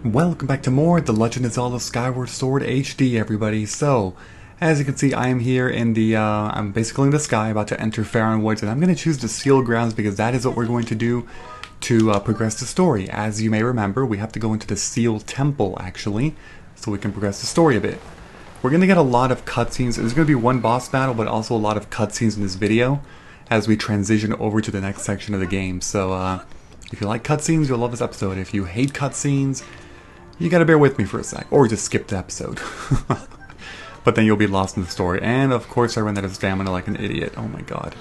Welcome back to more The Legend of Zelda Skyward Sword HD, everybody. So, as you can see, I am here in the, I'm basically in the sky, about to enter Faron Woods, and I'm going to choose the Seal Grounds because that is what we're going to do to progress the story. As you may remember, we have to go into the Seal Temple, actually, so we can progress the story a bit. We're going to get a lot of cutscenes. There's going to be one boss battle, but also a lot of cutscenes in this video as we transition over to the next section of the game. So, if you like cutscenes, you'll love this episode. If you hate cutscenes, you gotta bear with me for a sec, or just skip the episode. But then you'll be lost in the story. And of course I ran out of stamina like an idiot. Oh my god.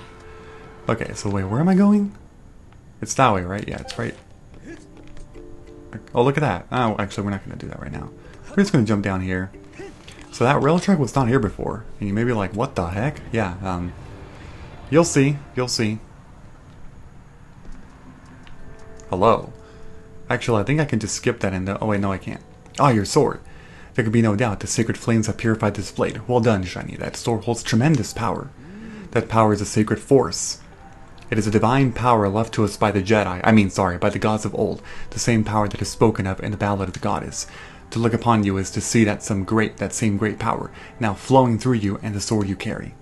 Okay, so wait, where am I going? It's that way, right? Yeah, it's right. Oh, look at that. Oh, actually we're not gonna do that right now. We're just gonna jump down here. So that rail track was not here before. And you may be like, what the heck? Yeah, you'll see. You'll see. Hello. Actually, I think I can just skip that and... oh wait, no I can't. Ah, your sword. There can be no doubt the sacred flames have purified this blade. Well done, Shiny. That sword holds tremendous power. That power is a sacred force. It is a divine power left to us by the Jedi. By the gods of old. The same power that is spoken of in the Ballad of the Goddess. To look upon you is to see that same great power now flowing through you and the sword you carry.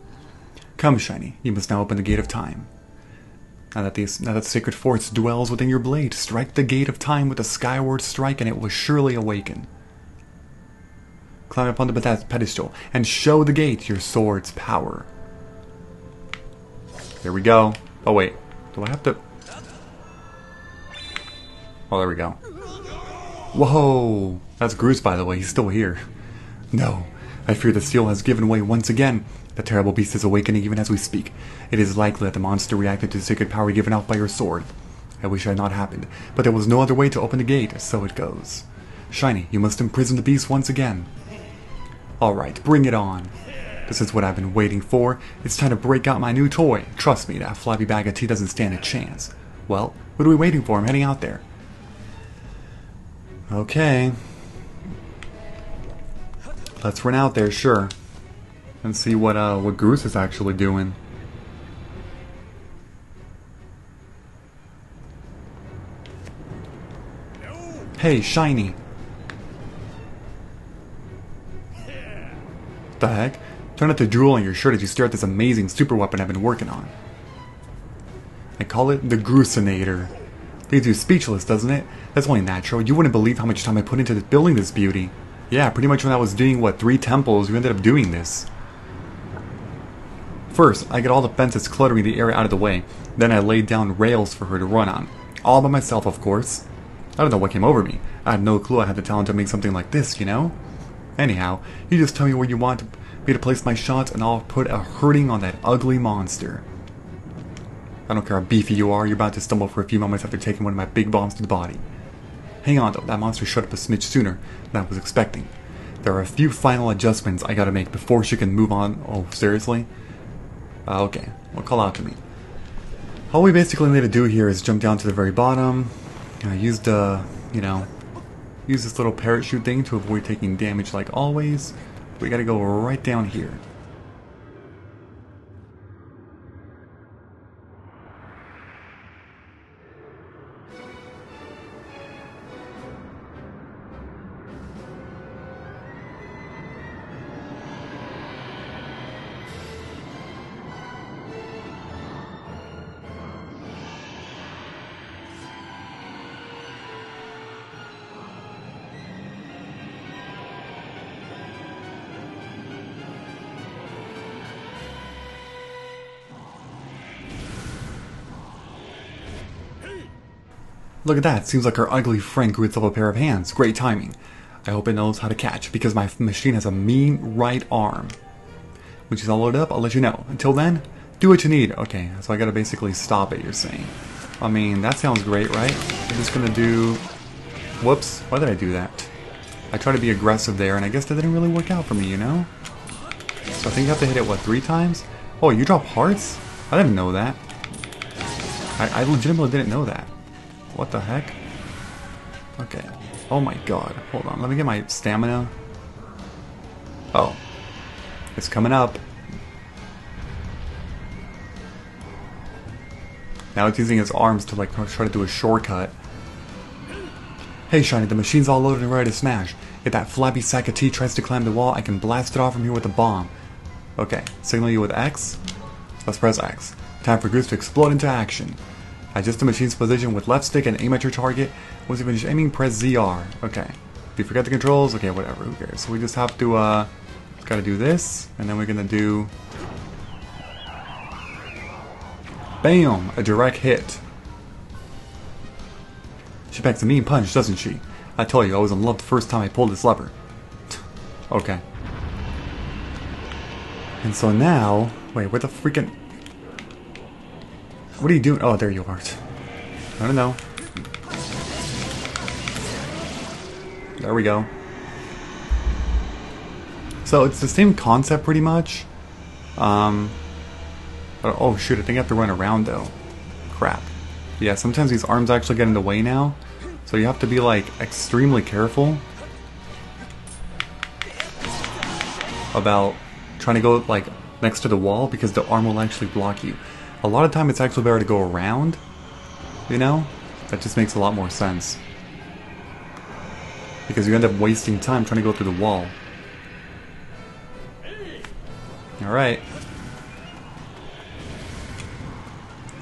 Come, Shiny. You must now open the gate of time. Now that the sacred force dwells within your blade, strike the gate of time with a skyward strike and it will surely awaken. Climb upon the pedestal and show the gate your sword's power. Here we go. Oh wait, do I have to... oh, there we go. Whoa! That's Groose, by the way, he's still here. No, I fear the seal has given way once again. The terrible beast is awakening even as we speak. It is likely that the monster reacted to the sacred power given out by your sword. I wish it had not happened, but there was no other way to open the gate, so it goes. Shiny, you must imprison the beast once again. Alright, bring it on. This is what I've been waiting for. It's time to break out my new toy. Trust me, that flabby bag of tea doesn't stand a chance. Well, what are we waiting for? I'm heading out there. Okay. Let's run out there, sure. And see what Groose is actually doing. Hey, Shiny. What the heck? Try not to drool on your shirt as you stare at this amazing super weapon I've been working on. I call it the Groosinator. Leaves you speechless, doesn't it? That's only natural. You wouldn't believe how much time I put into building this beauty. Yeah, pretty much when I was doing, what, 3 temples, we ended up doing this. First, I get all the fences cluttering the area out of the way. Then I laid down rails for her to run on. All by myself, of course. I don't know what came over me. I had no clue I had the talent to make something like this, you know? Anyhow, you just tell me where you want me to place my shots and I'll put a hurting on that ugly monster. I don't care how beefy you are, you're about to stumble for a few moments after taking one of my big bombs to the body. Hang on though, that monster showed up a smidge sooner than I was expecting. There are a few final adjustments I gotta make before she can move on. Oh, seriously? Okay, well, call out to me. All we basically need to do here is jump down to the very bottom. Use this little parachute thing to avoid taking damage like always. We gotta go right down here. Look at that, seems like our ugly friend grew itself a pair of hands. Great timing. I hope it knows how to catch, because my machine has a mean right arm. When she's all loaded up, I'll let you know. Until then, do what you need. Okay, so I gotta basically stop it, you're saying. I mean, that sounds great, right? I'm just gonna do... whoops, why did I do that? I tried to be aggressive there, and I guess that didn't really work out for me, you know? So I think you have to hit it, what, 3 times? Oh, you drop hearts? I didn't know that. I legitimately didn't know that. What the heck? Okay. Oh my god. Hold on. Let me get my stamina. Oh. It's coming up. Now it's using its arms to like try to do a shortcut. Hey Shiny, the machine's all loaded and ready to smash. If that flabby sack of tea tries to climb the wall, I can blast it off from here with a bomb. Okay, signal you with X. Let's press X. Time for Goose to explode into action. Adjust the machine's position with left stick and aim at your target. Once you finish aiming, press ZR. Okay. If you forget the controls, okay, whatever, who cares. So we just have to, gotta do this, and then we're gonna do... Bam! A direct hit. She packs a mean punch, doesn't she? I told you, I was in love the first time I pulled this lever. Okay. And so now... Wait, where the freaking... What are you doing? Oh, there you are. I don't know. There we go. So it's the same concept pretty much. Oh shoot, I think I have to run around though. Crap. Yeah, sometimes these arms actually get in the way now. So you have to be like extremely careful about trying to go like next to the wall because the arm will actually block you. A lot of time it's actually better to go around, you know? That just makes a lot more sense. Because you end up wasting time trying to go through the wall. Alright.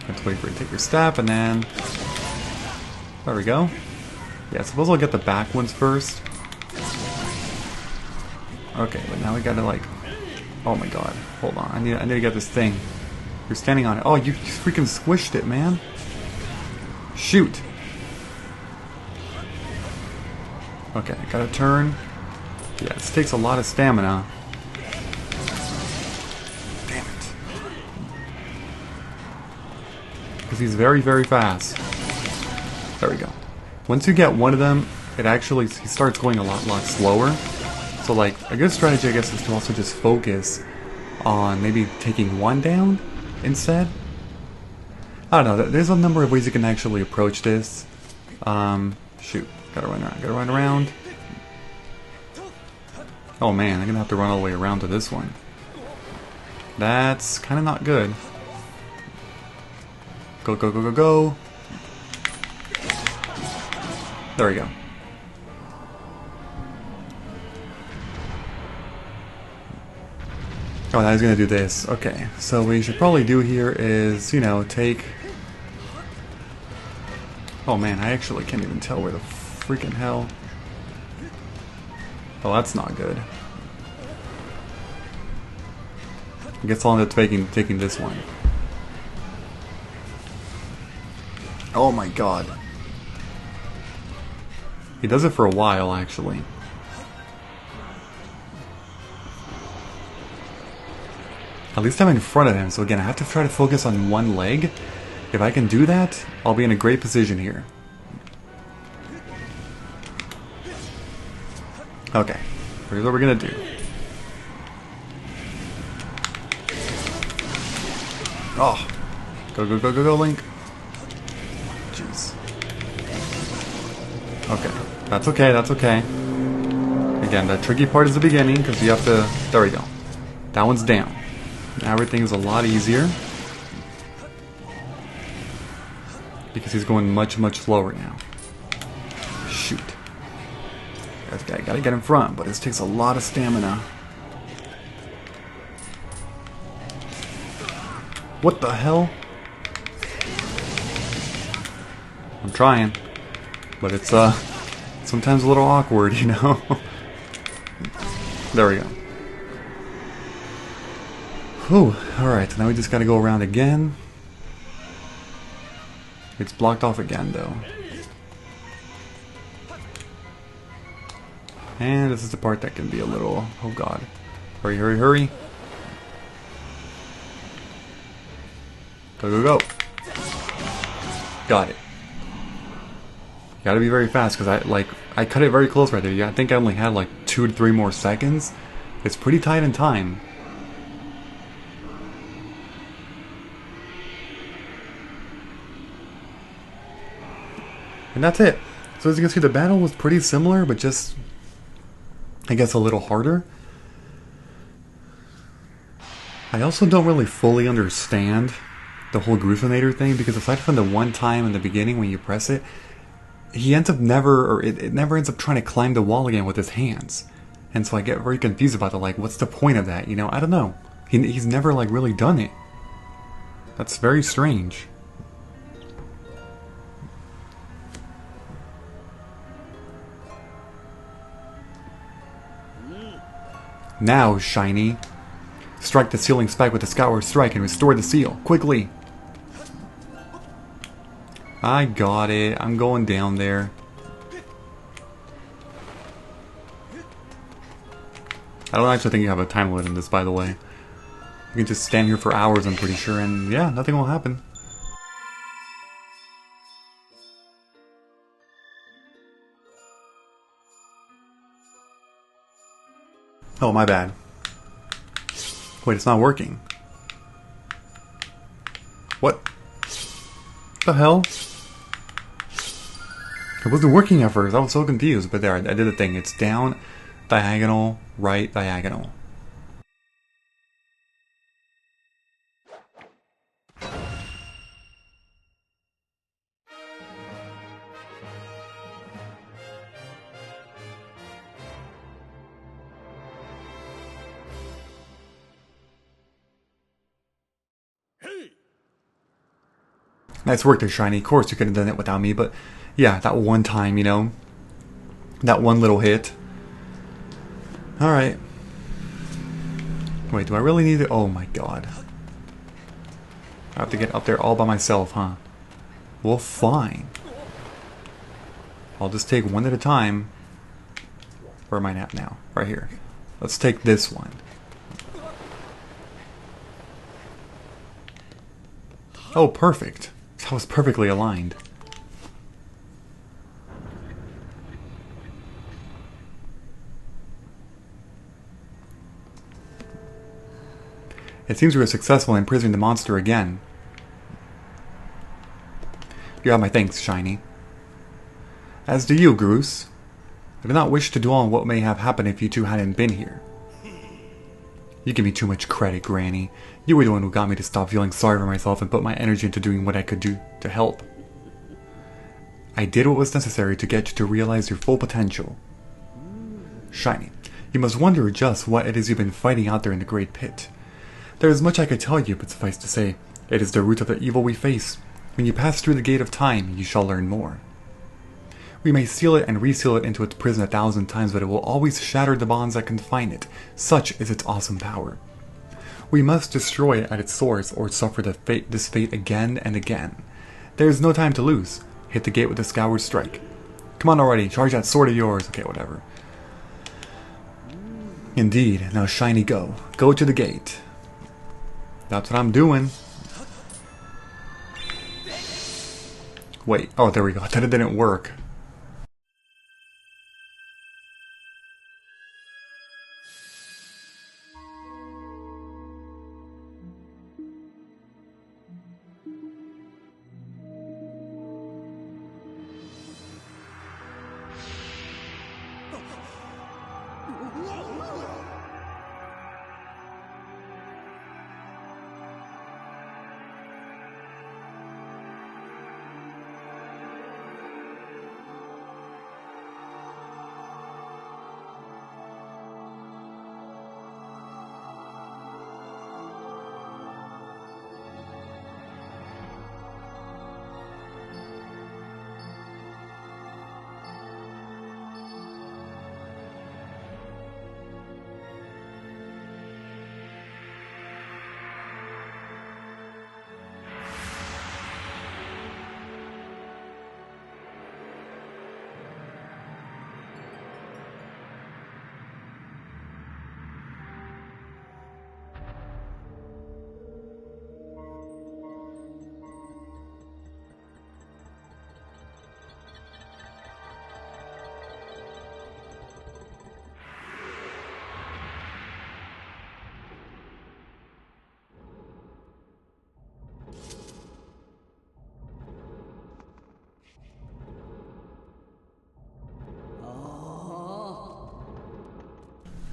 Let's wait for you to take your step and then... There we go. Yeah, I suppose I'll get the back ones first. Okay, but now we gotta like... Oh my god. Hold on. I need to get this thing. You're standing on it. Oh, you freaking squished it, man. Shoot. Okay, gotta turn. Yeah, this takes a lot of stamina. Damn it. Because he's very, very fast. There we go. Once you get one of them, it actually, he starts going a lot slower. So like, a good strategy I guess is to also just focus on maybe taking one down instead. I don't know, there's a number of ways you can actually approach this. Shoot. Gotta run around. Oh man, I'm gonna have to run all the way around to this one. That's kinda not good. Go, go, go, go, go. There we go. Oh, now he's gonna do this. Okay, so what we should probably do here is, you know, take... Oh man, I actually can't even tell where the freaking hell. Oh, that's not good. I guess I'll end up taking this one. Oh my god. He does it for a while, actually. At least I'm in front of him, so again, I have to try to focus on one leg. If I can do that, I'll be in a great position here. Okay, here's what we're gonna do. Oh, go, go, go, go, go, Link. Jeez. Okay, that's okay, that's okay. Again, the tricky part is the beginning, because you have to... There we go. That one's down. Now everything's a lot easier. Because he's going much, much slower now. Shoot. Gotta get in front, but this takes a lot of stamina. What the hell? I'm trying. But it's, sometimes a little awkward, you know? There we go. Whew. Alright, now we just gotta go around again. It's blocked off again, though. And this is the part that can be a little... Oh god. Hurry, hurry, hurry. Go, go, go. Got it. You gotta be very fast, because I cut it very close right there. Yeah, I think I only had like 2 to 3 more seconds. It's pretty tight in time. And that's it. So as you can see, the battle was pretty similar, but just, I guess, a little harder. I also don't really fully understand the whole Gruesinator thing, because aside from the one time in the beginning when you press it, he ends up never, or it never ends up trying to climb the wall again with his hands. And so I get very confused about the, like, what's the point of that, you know? I don't know. He's never, like, really done it. That's very strange. Now, Shiny. Strike the sealing spike with the Skyward Strike and restore the seal. Quickly! I got it. I'm going down there. I don't actually think you have a time limit in this, by the way. You can just stand here for hours, I'm pretty sure, and yeah, nothing will happen. Oh, my bad. Wait, it's not working. What the hell? It wasn't working at first. I was so confused, but there, I did the thing. It's down, diagonal, right, diagonal. Nice work there, Shiny. Of course you could have done it without me, but yeah, that one time, you know. That one little hit. Alright. Wait, do I really need it? Oh my god. I have to get up there all by myself, huh? Well, fine. I'll just take one at a time. Where am I at now? Right here. Let's take this one. Oh, perfect. That was perfectly aligned. It seems we were successful in imprisoning the monster again. You have my thanks, Shiny. As do you, Groose. I do not wish to dwell on what may have happened if you two hadn't been here. You give me too much credit, Granny. You were the one who got me to stop feeling sorry for myself and put my energy into doing what I could do to help. I did what was necessary to get you to realize your full potential. Shiny, you must wonder just what it is you've been fighting out there in the Great Pit. There is much I could tell you, but suffice to say, it is the root of the evil we face. When you pass through the Gate of Time, you shall learn more. We may seal it and reseal it into its prison 1,000 times, but it will always shatter the bonds that confine it. Such is its awesome power. We must destroy it at its source, or suffer this fate again and again. There is no time to lose. Hit the gate with the Skyward Strike. Come on already, charge that sword of yours. Okay, whatever. Indeed. Now, Shiny, go. Go to the gate. That's what I'm doing. Wait. Oh, there we go. That didn't work.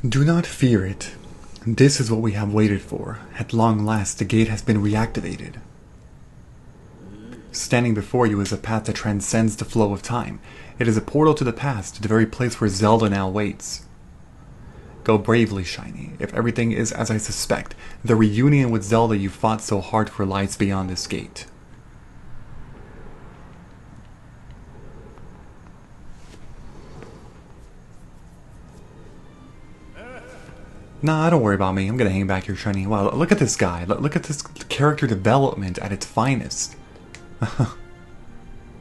Do not fear it. This is what we have waited for. At long last, the gate has been reactivated. Standing before you is a path that transcends the flow of time. It is a portal to the past, to the very place where Zelda now waits. Go bravely, Shiny. If everything is as I suspect, the reunion with Zelda you fought so hard for lies beyond this gate. Nah, don't worry about me. I'm gonna hang back here, Shiny. Wow, look at this guy. Look at this character development at its finest.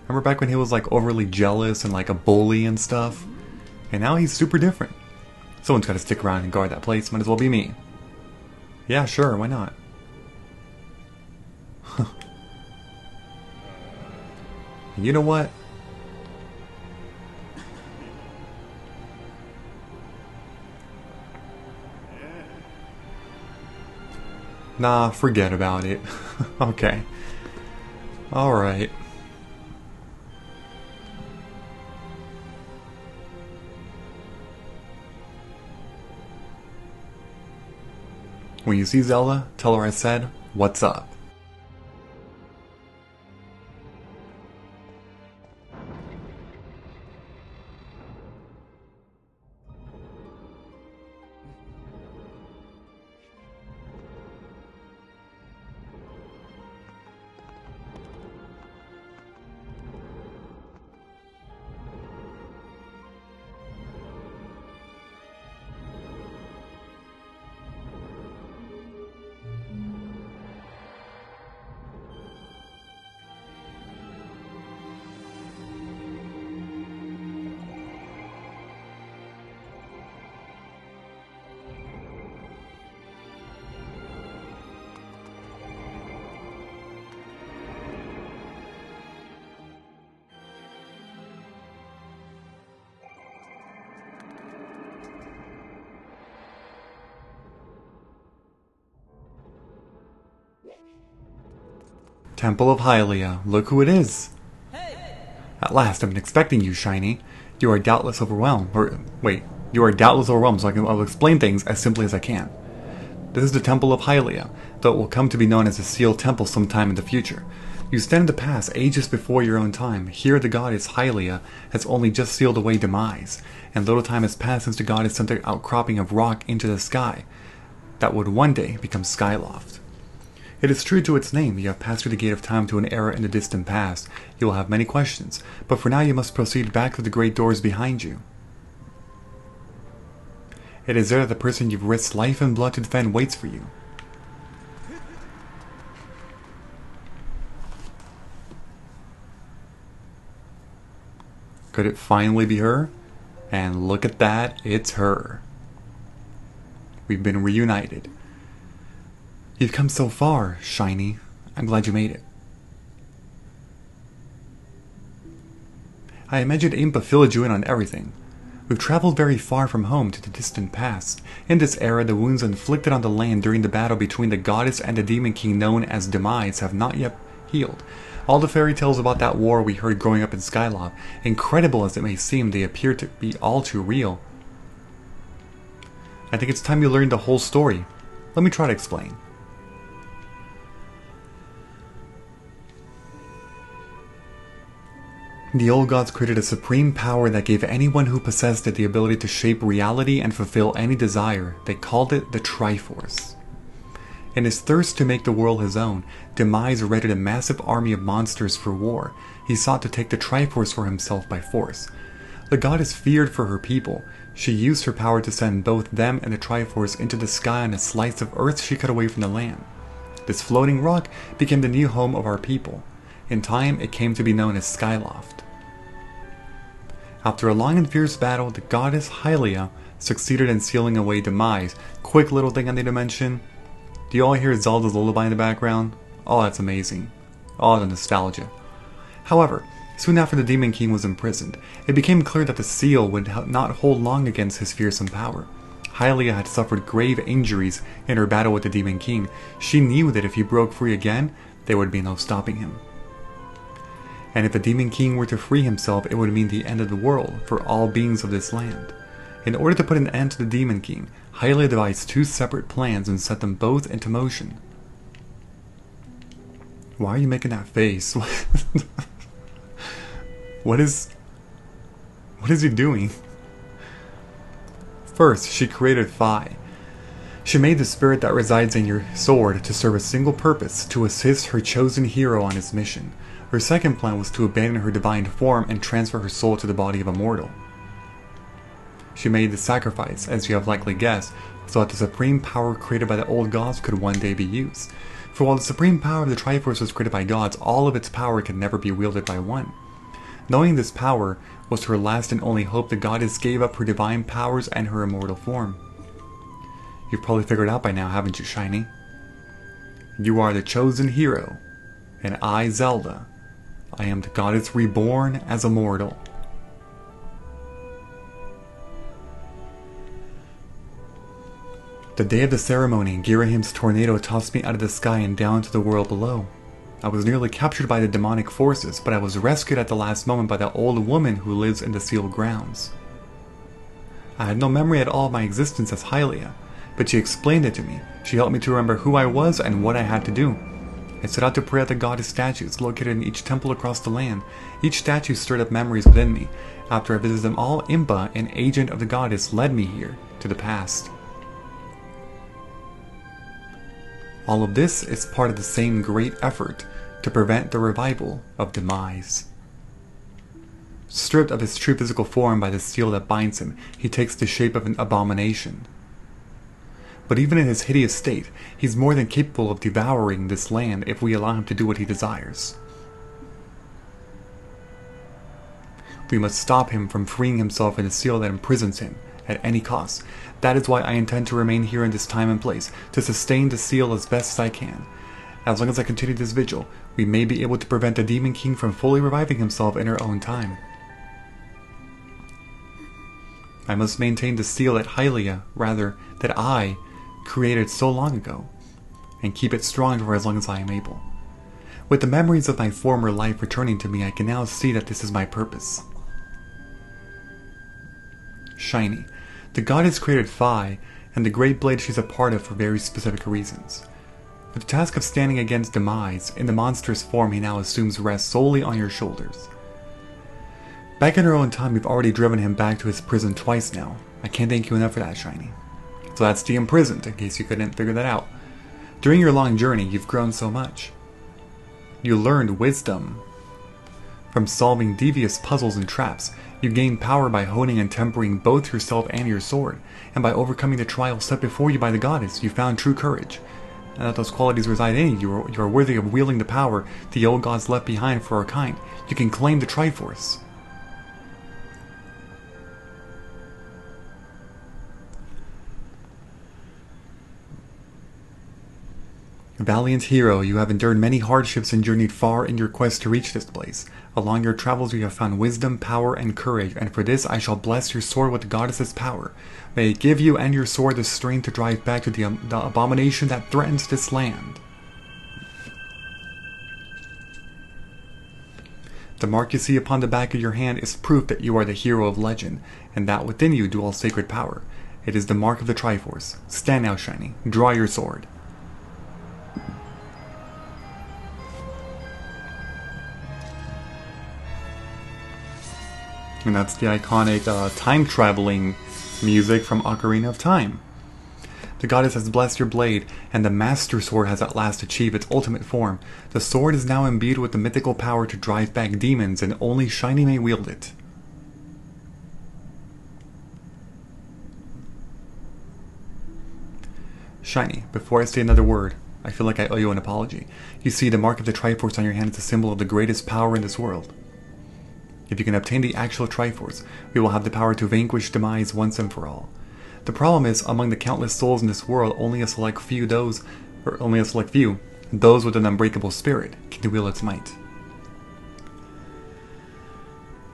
Remember back when he was like overly jealous and like a bully and stuff? And now he's super different. Someone's gotta stick around and guard that place. Might as well be me. Yeah, sure, why not? You know what? Nah, forget about it. Okay. Alright. When you see Zelda, tell her I said, "What's up?" Temple of Hylia, look who it is! At last, I've been expecting you, Shiny. You are doubtless overwhelmed, you are doubtless overwhelmed, so I'll explain things as simply as I can. This is the Temple of Hylia, though it will come to be known as the Sealed Temple sometime in the future. You stand in the past, ages before your own time. Here the goddess Hylia has only just sealed away demise, and little time has passed since the goddess sent the outcropping of rock into the sky that would one day become Skyloft. It is true to its name. You have passed through the gate of time to an era in the distant past. You will have many questions, but for now you must proceed back to the great doors behind you. It is there that the person you've risked life and blood to defend waits for you. Could it finally be her? And look at that, it's her. We've been reunited. You've come so far, Shiny. I'm glad you made it. I imagine Impa filled you in on everything. We've traveled very far from home to the distant past. In this era, the wounds inflicted on the land during the battle between the goddess and the demon king known as Demise have not yet healed. All the fairy tales about that war we heard growing up in Skyloft, incredible as it may seem, they appear to be all too real. I think it's time you learned the whole story. Let me try to explain. The old gods created a supreme power that gave anyone who possessed it the ability to shape reality and fulfill any desire. They called it the Triforce. In his thirst to make the world his own, Demise readied a massive army of monsters for war. He sought to take the Triforce for himself by force. The goddess feared for her people. She used her power to send both them and the Triforce into the sky on a slice of earth she cut away from the land. This floating rock became the new home of our people. In time, it came to be known as Skyloft. After a long and fierce battle, the goddess Hylia succeeded in sealing away Demise. Quick little thing I need to mention. Do you all hear Zelda's lullaby in the background? Oh, that's amazing. Oh, the nostalgia. However, soon after the Demon King was imprisoned, it became clear that the seal would not hold long against his fearsome power. Hylia had suffered grave injuries in her battle with the Demon King. She knew that if he broke free again, there would be no stopping him. And if the Demon King were to free himself, it would mean the end of the world for all beings of this land. In order to put an end to the Demon King, Hylia devised two separate plans and set them both into motion. Why are you making that face? What is he doing? First, she created Phi. She made the spirit that resides in your sword to serve a single purpose, to assist her chosen hero on his mission. Her second plan was to abandon her divine form and transfer her soul to the body of a mortal. She made the sacrifice, as you have likely guessed, so that the supreme power created by the old gods could one day be used. For while the supreme power of the Triforce was created by gods, all of its power could never be wielded by one. Knowing this power was her last and only hope, the goddess gave up her divine powers and her immortal form. You've probably figured out by now, haven't you, Shiny? You are the chosen hero, and I, Zelda, I am the goddess reborn as a mortal. The day of the ceremony, Girahim's tornado tossed me out of the sky and down to the world below. I was nearly captured by the demonic forces, but I was rescued at the last moment by the old woman who lives in the sealed grounds. I had no memory at all of my existence as Hylia, but she explained it to me. She helped me to remember who I was and what I had to do. I set out to pray at the goddess statues located in each temple across the land. Each statue stirred up memories within me. After I visited them all, Impa, an agent of the goddess, led me here, to the past. All of this is part of the same great effort to prevent the revival of Demise. Stripped of his true physical form by the steel that binds him, he takes the shape of an abomination. But even in his hideous state, he's more than capable of devouring this land if we allow him to do what he desires. We must stop him from freeing himself in the seal that imprisons him at any cost. That is why I intend to remain here in this time and place, to sustain the seal as best as I can. As long as I continue this vigil, we may be able to prevent the Demon King from fully reviving himself in her own time. I must maintain the seal that that I created so long ago, and keep it strong for as long as I am able. With the memories of my former life returning to me, I can now see that this is my purpose. Shiny. The goddess created Phi, and the great blade she's a part of for very specific reasons. But the task of standing against Demise, in the monstrous form he now assumes, rests solely on your shoulders. Back in our own time, we've already driven him back to his prison twice now. I can't thank you enough for that, Shiny. So that's the Imprisoned, in case you couldn't figure that out. During your long journey, you've grown so much. You learned wisdom. From solving devious puzzles and traps, you gained power by honing and tempering both yourself and your sword, and by overcoming the trial set before you by the goddess, you found true courage. And that those qualities reside in you, you are worthy of wielding the power the old gods left behind for our kind. You can claim the Triforce. Valiant hero, you have endured many hardships and journeyed far in your quest to reach this place. Along your travels you have found wisdom, power, and courage, and for this I shall bless your sword with the goddess's power. May it give you and your sword the strength to drive back to the abomination that threatens this land. The mark you see upon the back of your hand is proof that you are the hero of legend, and that within you dwells sacred power. It is the mark of the Triforce. Stand now, Shiny. Draw your sword. And that's the iconic time-traveling music from Ocarina of Time. The goddess has blessed your blade, and the Master Sword has at last achieved its ultimate form. The sword is now imbued with the mythical power to drive back demons, and only Shiny may wield it. Shiny, before I say another word, I feel like I owe you an apology. You see, the mark of the Triforce on your hand is a symbol of the greatest power in this world. If you can obtain the actual Triforce, we will have the power to vanquish Demise once and for all. The problem is, among the countless souls in this world, only a select few, those with an unbreakable spirit, can wield its might.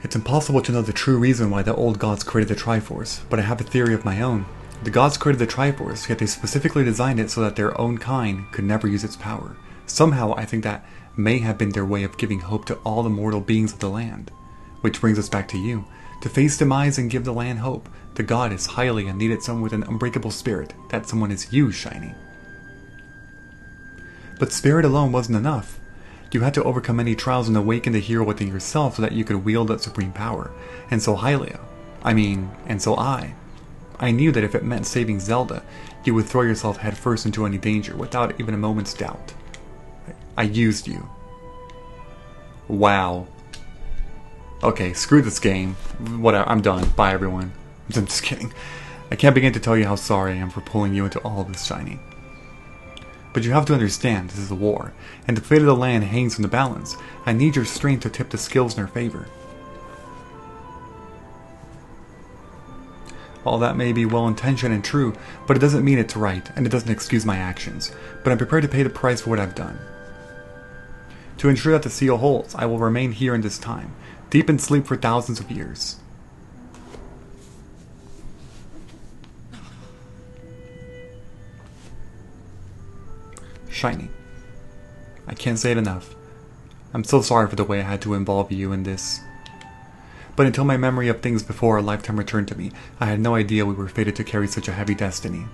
It's impossible to know the true reason why the old gods created the Triforce, but I have a theory of my own. The gods created the Triforce, yet they specifically designed it so that their own kind could never use its power. Somehow, I think that may have been their way of giving hope to all the mortal beings of the land. Which brings us back to you. To face Demise and give the land hope, the goddess Hylia needed someone with an unbreakable spirit. That someone is you, Shiny. But spirit alone wasn't enough. You had to overcome many trials and awaken the hero within yourself so that you could wield that supreme power. And so Hylia. And so I knew that if it meant saving Zelda, you would throw yourself headfirst into any danger without even a moment's doubt. I used you. Wow. Okay, screw this game. Whatever, I'm done. Bye, everyone. I'm just kidding. I can't begin to tell you how sorry I am for pulling you into all of this, Shiny. But you have to understand, this is a war, and the fate of the land hangs in the balance. I need your strength to tip the scales in our favor. All that may be well-intentioned and true, but it doesn't mean it's right, and it doesn't excuse my actions. But I'm prepared to pay the price for what I've done. To ensure that the seal holds, I will remain here in this time, deep in sleep for thousands of years. Shiny. I can't say it enough. I'm so sorry for the way I had to involve you in this. But until my memory of things before our lifetime returned to me, I had no idea we were fated to carry such a heavy destiny.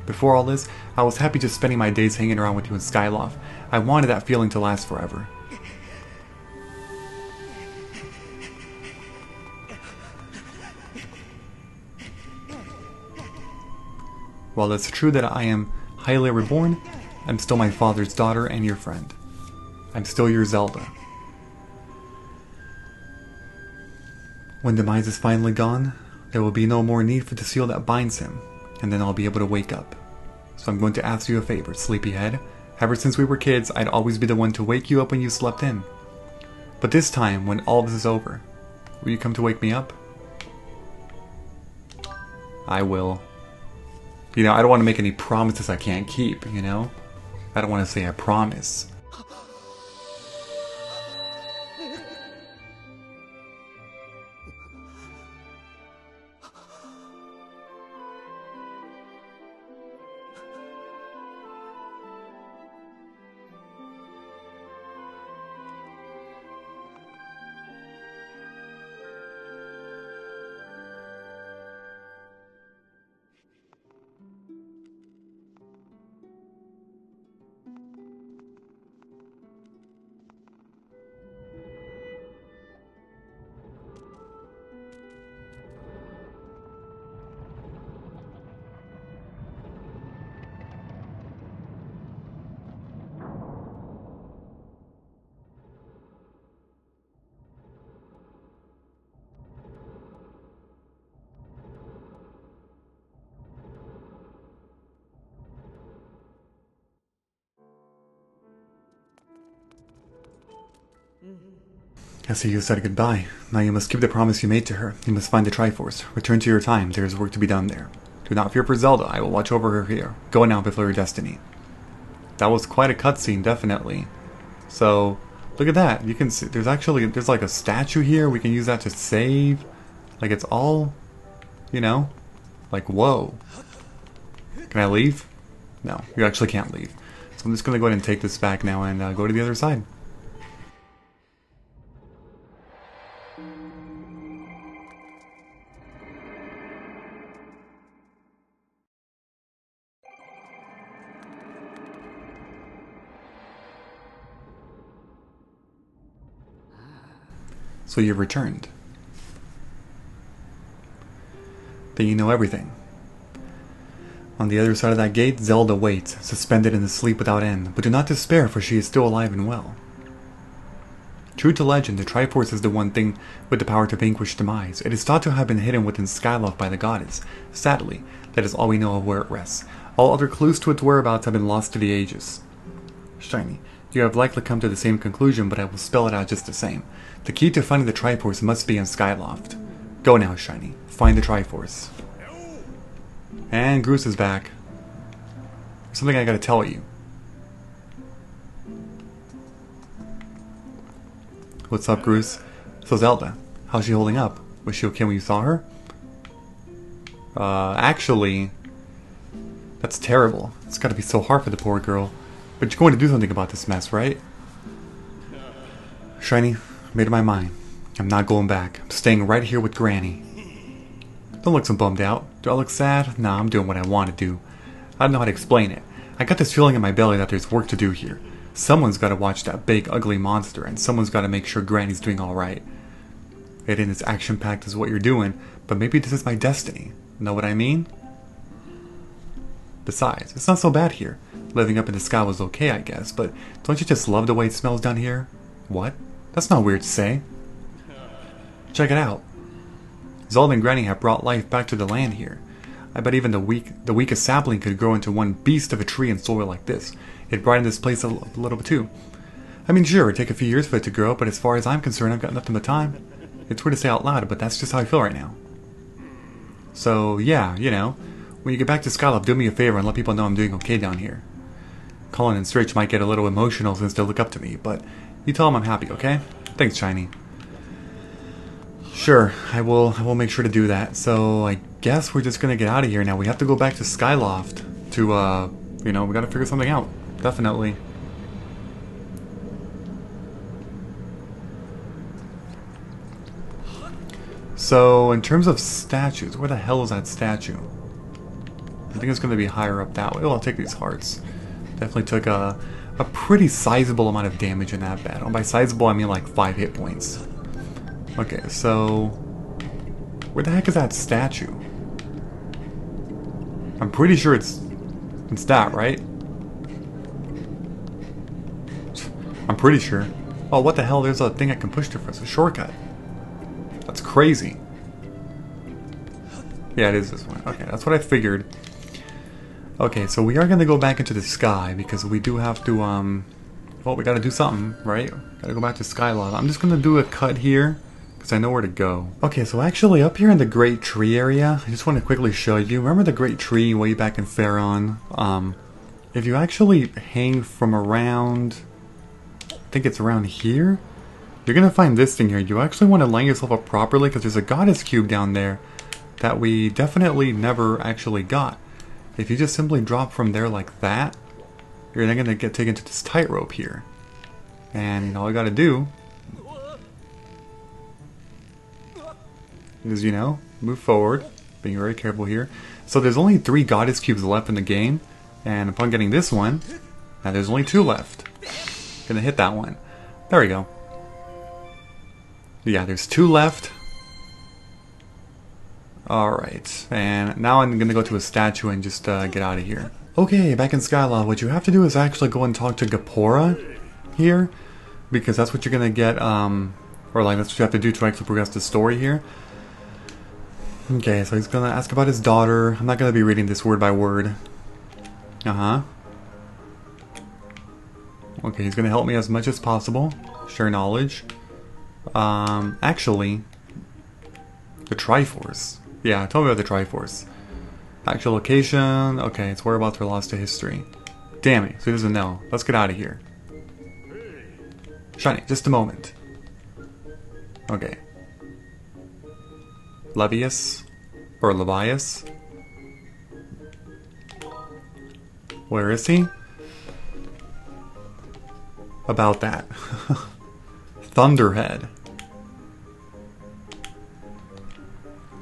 Before all this, I was happy just spending my days hanging around with you in Skyloft. I wanted that feeling to last forever. While it's true that I am Hylia reborn, I'm still my father's daughter and your friend. I'm still your Zelda. When Demise is finally gone, there will be no more need for the seal that binds him, and then I'll be able to wake up. So I'm going to ask you a favor, sleepyhead. Ever since we were kids, I'd always be the one to wake you up when you slept in. But this time, when all this is over, will you come to wake me up? I will. You know, I don't want to make any promises I can't keep, you know? I don't want to say I promise. I see you said goodbye. Now you must keep the promise you made to her. You must find the Triforce. Return to your time. There is work to be done there. Do not fear for Zelda. I will watch over her here. Go now before your destiny. That was quite a cutscene, definitely. So, look at that. You can see, there's like a statue here. We can use that to save. Like, it's all, you know, like, whoa. Can I leave? No, you actually can't leave. So I'm just going to go ahead and take this back now and go to the other side. So you've returned. Then you know everything. On the other side of that gate, Zelda waits, suspended in a sleep without end, but do not despair, for she is still alive and well. True to legend, the Triforce is the one thing with the power to vanquish Demise. It is thought to have been hidden within Skyloft by the goddess. Sadly, that is all we know of where it rests. All other clues to its whereabouts have been lost to the ages. Shiny, you have likely come to the same conclusion, but I will spell it out just the same. The key to finding the Triforce must be in Skyloft. Go now, Shiny. Find the Triforce. And Groose is back. There's something I gotta tell you. What's up, Groose? So Zelda, how's she holding up? Was she okay when you saw her? Actually, that's terrible. It's gotta be so hard for the poor girl. But you're going to do something about this mess, right? Shiny, made up my mind. I'm not going back. I'm staying right here with Granny. Don't look so bummed out. Do I look sad? Nah, I'm doing what I want to do. I don't know how to explain it. I got this feeling in my belly that there's work to do here. Someone's got to watch that big, ugly monster, and someone's got to make sure Granny's doing alright. It ain't as action-packed as what you're doing, but maybe this is my destiny. Know what I mean? Besides, it's not so bad here. Living up in the sky was okay, I guess, but don't you just love the way it smells down here? What? That's not weird to say. Check it out. Zelda and Granny have brought life back to the land here. I bet even the weakest sapling could grow into one beast of a tree in soil like this. It'd brighten this place a little bit too. I mean, sure, it'd take a few years for it to grow, but as far as I'm concerned, I've got nothing but time. It's weird to say out loud, but that's just how I feel right now. So, yeah, you know, when you get back to Skyloft, do me a favor and let people know I'm doing okay down here. Colin and Stritch might get a little emotional since they look up to me, but you tell them I'm happy, okay? Thanks, Shiny. Sure, I will make sure to do that. So I guess we're just gonna get out of here now. We have to go back to Skyloft to, you know, we gotta figure something out. Definitely. So, in terms of statues, where the hell is that statue? I think it's gonna be higher up that way. Oh, I'll take these hearts. Definitely took a pretty sizable amount of damage in that battle. By sizable, I mean like 5 hit points. Okay, so where the heck is that statue? I'm pretty sure it's that, right? I'm pretty sure. Oh, what the hell? There's a thing I can push through for us. A shortcut. That's crazy. Yeah, it is this one. Okay, that's what I figured. Okay, so we are going to go back into the sky because we do have to, well, we got to do something, right? Got to go back to Skyloft. I'm just going to do a cut here because I know where to go. Okay, so actually up here in the Great Tree area, I just want to quickly show you. Remember the Great Tree way back in Pharaon? If you actually hang from around, I think it's around here, you're going to find this thing here. You actually want to line yourself up properly because there's a goddess cube down there that we definitely never actually got. If you just simply drop from there like that, you're then going to get taken to this tightrope here. And all you got to do is, you know, move forward, being very careful here. So there's only 3 goddess cubes left in the game, and upon getting this one, now there's only 2 left. Gonna hit that one. There we go. Yeah, there's 2 left. Alright, and now I'm gonna go to a statue and just get out of here. Okay, back in Skyloft, what you have to do is actually go and talk to Gapora here, because that's what you're gonna get, or like that's what you have to do to actually progress the story here. Okay, so he's gonna ask about his daughter. I'm not gonna be reading this word by word. Okay, he's gonna help me as much as possible. Share knowledge. Actually, the Triforce. Yeah, tell me about the Triforce. Actual location. Okay, its whereabouts are lost to history. Damn it, so he doesn't know. Let's get out of here. Shiny, just a moment. Okay. Levius? Or Levius? Where is he? About that. Thunderhead.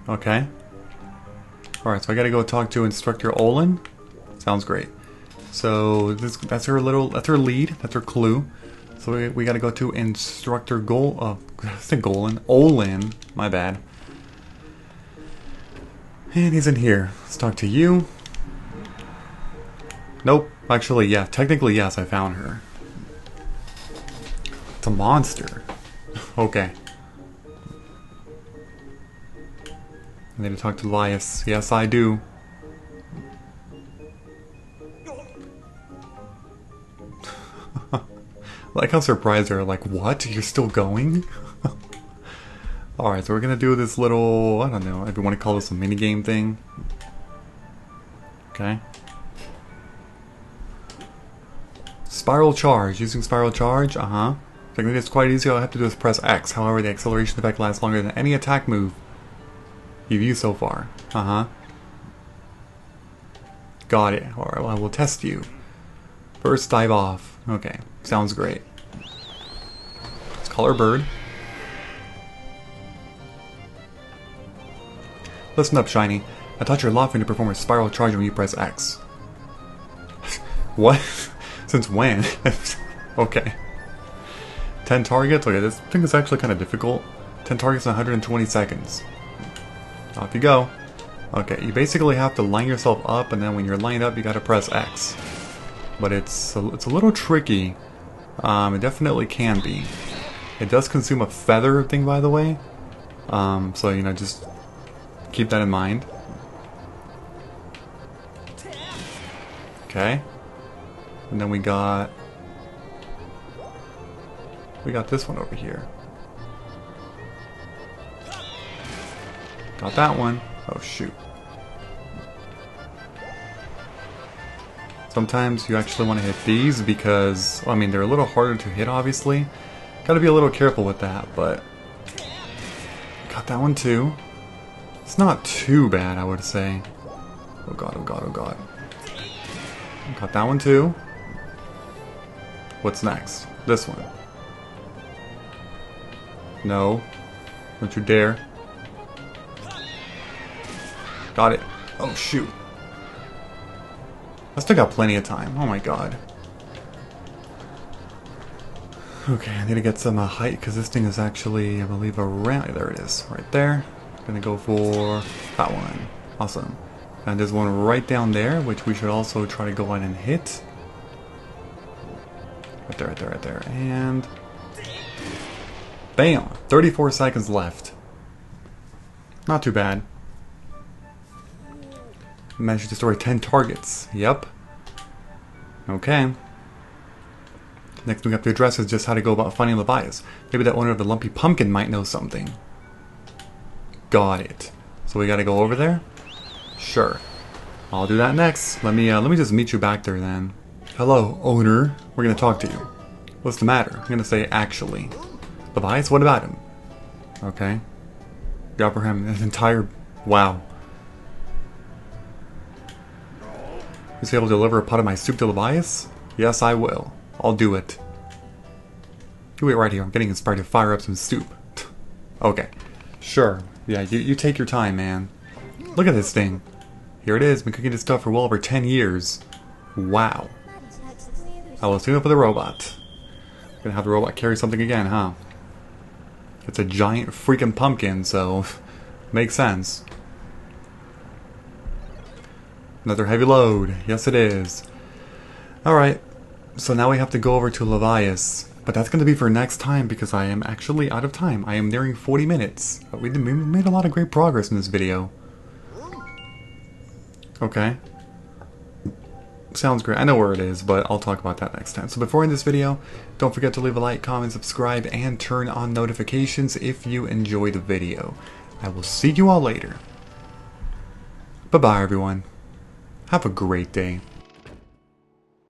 Okay. Alright, so I gotta go talk to Instructor Olin. Sounds great. So that's her lead, that's her clue. So we gotta go to Instructor Olin, my bad. And he's in here. Let's talk to you. Nope. Actually, yeah. Technically, yes, I found her. It's a monster. Okay. I need to talk to Elias. Yes, I do. Like how surprised they're like, what? You're still going? Alright, so we're gonna do this little, I don't know, if you want to call this a minigame thing. Okay. Spiral charge. Using spiral charge, I think it's quite easy. All I have to do is press X. However, the acceleration effect lasts longer than any attack move you've used so far. Got it. Alright, well, I will test you. First, dive off. Okay, sounds great. Let's call her Bird. Listen up, Shiny. I taught your Lofting to perform a spiral charge when you press X. What? Since when? Okay. 10 targets? Okay, this thing is actually kind of difficult. 10 targets in 120 seconds. Off you go. Okay, you basically have to line yourself up, and then when you're lined up, you gotta press X. But it's a little tricky. It definitely can be. It does consume a feather thing, by the way. So, you know, just keep that in mind. Okay. And then we got this one over here. Got that one. Oh, shoot. Sometimes you actually want to hit these because, well, I mean, they're a little harder to hit, obviously. Gotta be a little careful with that, but... Got that one, too. It's not too bad, I would say. Oh god, oh god, oh god. Got that one, too. What's next? This one. No. Don't you dare. Got it. Oh, shoot. I still got plenty of time. Oh my god. Okay, I need to get some height because this thing is actually, I believe, around. There it is. Right there. Gonna go for that one. Awesome. And there's one right down there, which we should also try to go on and hit. Right there, right there, right there. And... bam! 34 seconds left. Not too bad. Managed to destroy 10 targets. Yep. Okay. Next thing we have to address is just how to go about finding Levias. Maybe that owner of the lumpy pumpkin might know something. Got it. So we gotta go over there? Sure. I'll do that next. Let me just meet you back there then. Hello, owner. We're gonna talk to you. What's the matter? I'm gonna say actually. Levias, what about him? Okay. You offer him an entire... wow. Is he able to deliver a pot of my soup to Levias? Yes, I will. I'll do it. You wait right here. I'm getting inspired to fire up some soup. Okay. Sure. Yeah, you take your time, man. Look at this thing. Here it is. Been cooking this stuff for well over 10 years. Wow. I will tune up with a robot. Gonna have the robot carry something again, huh? It's a giant freaking pumpkin, so... makes sense. Another heavy load. Yes, it is. Alright. So now we have to go over to Levias. But that's going to be for next time because I am actually out of time. I am nearing 40 minutes. But we made a lot of great progress in this video. Okay. Sounds great. I know where it is, but I'll talk about that next time. So before I end this video, don't forget to leave a like, comment, subscribe, and turn on notifications if you enjoyed the video. I will see you all later. Bye-bye, everyone. Have a great day.